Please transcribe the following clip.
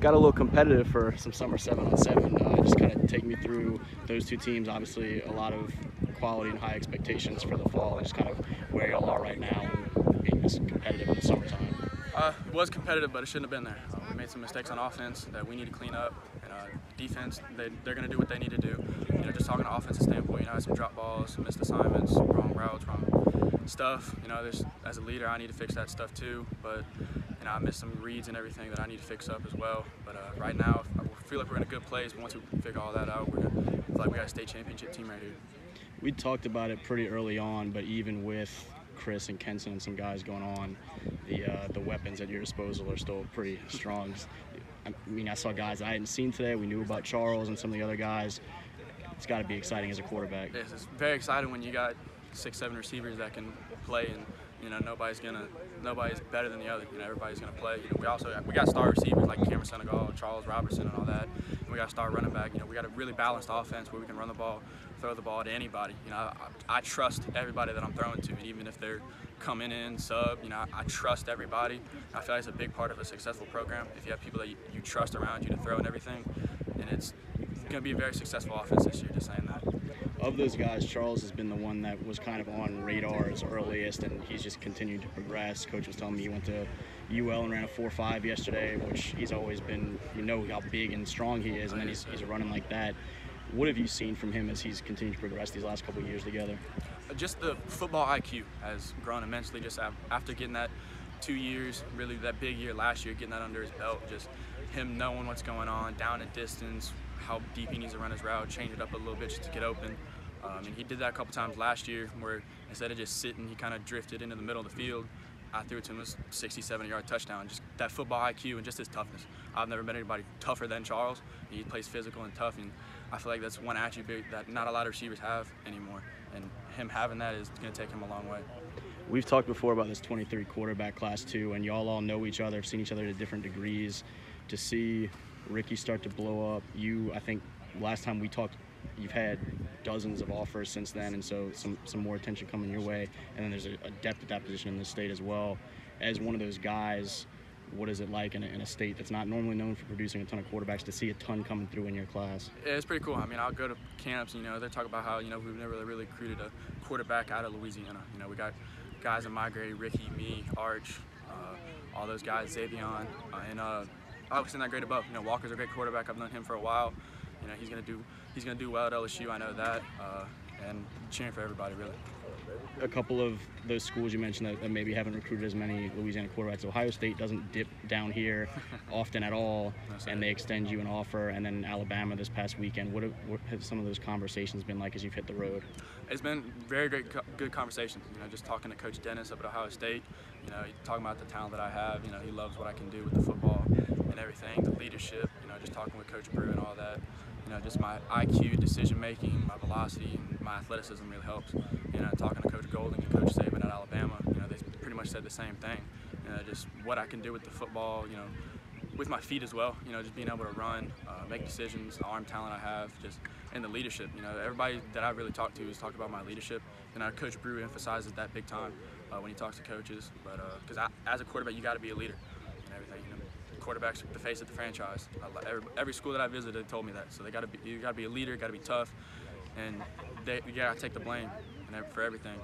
got a little competitive for some summer 7-on-7. Just kind of take me through those two teams. Obviously, a lot of quality and high expectations for the fall, and just kind of where y'all are right now and being this competitive in the summertime. It was competitive, but it shouldn't have been there. We made some mistakes on offense that we need to clean up. And defense, they're going to do what they need to do. Just talking to offensive standpoint, I had some drop balls, some missed assignments, wrong routes, wrong stuff. As a leader, I need to fix that stuff too. But I missed some reads and everything that I need to fix up as well. But right now, I feel like we're in a good place. But once we figure all that out, I feel like we got a state championship team right here. We talked about it pretty early on, but even with Chris and Kenson and some guys going on, the weapons at your disposal are still pretty strong. I mean, I saw guys I hadn't seen today. We knew about Charles and some of the other guys. It's got to be exciting as a quarterback. Yes, it's very exciting when you got 6-7 receivers that can play, and nobody's better than the other. Everybody's gonna play. We got star receivers like Cameron Senegal, Charles Robertson, and all that. And we got a star running back. We got a really balanced offense where we can run the ball, throw the ball to anybody. I trust everybody that I'm throwing to, and even if they're coming in sub, I trust everybody. I feel like it's a big part of a successful program if you have people that you trust around you to throw and everything, and it's gonna be a very successful offense this year. Just saying that. Of those guys, Charles has been the one that was kind of on radars earliest, and he's just continued to progress. Coach was telling me he went to UL and ran a 4.5 yesterday, which he's always been, how big and strong he is, and then he's running like that. What have you seen from him as he's continued to progress these last couple of years together? Just the football IQ has grown immensely just after getting that 2 years, really that big year last year, getting that under his belt, just him knowing what's going on, down and distance, how deep he needs to run his route, change it up a little bit just to get open. And he did that a couple times last year where instead of just sitting, he kind of drifted into the middle of the field. I threw it to him as a 60-70-yard touchdown. Just that football IQ and just his toughness. I've never met anybody tougher than Charles. He plays physical and tough, and I feel like that's one attribute that not a lot of receivers have anymore. And him having that is going to take him a long way. We've talked before about this 23 quarterback class too, and y'all all know each other, have seen each other to different degrees. To see Ricky start to blow up, I think last time we talked, you've had dozens of offers since then, and so some more attention coming your way. And then there's a depth at that position in the state as well. As one of those guys, what is it like in a state that's not normally known for producing a ton of quarterbacks to see a ton coming through in your class? Yeah, it's pretty cool. I mean, I'll go to camps, they talk about how, we've never really recruited a quarterback out of Louisiana. We got guys that migrated, Ricky, me, Arch, all those guys, Xavion, and obviously not great above. Walker's a great quarterback. I've known him for a while. He's gonna do well at LSU. I know that, and cheering for everybody really. A couple of those schools you mentioned that maybe haven't recruited as many Louisiana quarterbacks. Ohio State doesn't dip down here often at all, and they extend you an offer. And then Alabama this past weekend. What have some of those conversations been like as you've hit the road? It's been very good conversations. Just talking to Coach Dennis up at Ohio State. Talking about the talent that I have. He loves what I can do with the football and everything, the leadership. Just talking with Coach Brew and all that. Just my IQ, decision making, my velocity, and my athleticism really helps. Talking to Coach Golding and Coach Saban at Alabama, they pretty much said the same thing. Just what I can do with the football, with my feet as well. Just being able to run, make decisions, the arm talent I have, and the leadership. Everybody that I've really talked to has talked about my leadership, and Coach Brew emphasizes that big time when he talks to coaches. But because as a quarterback, you got to be a leader and everything. Quarterback's the face of the franchise. Every school that I visited told me that. So you got to be a leader, got to be tough, and you got to take the blame for everything.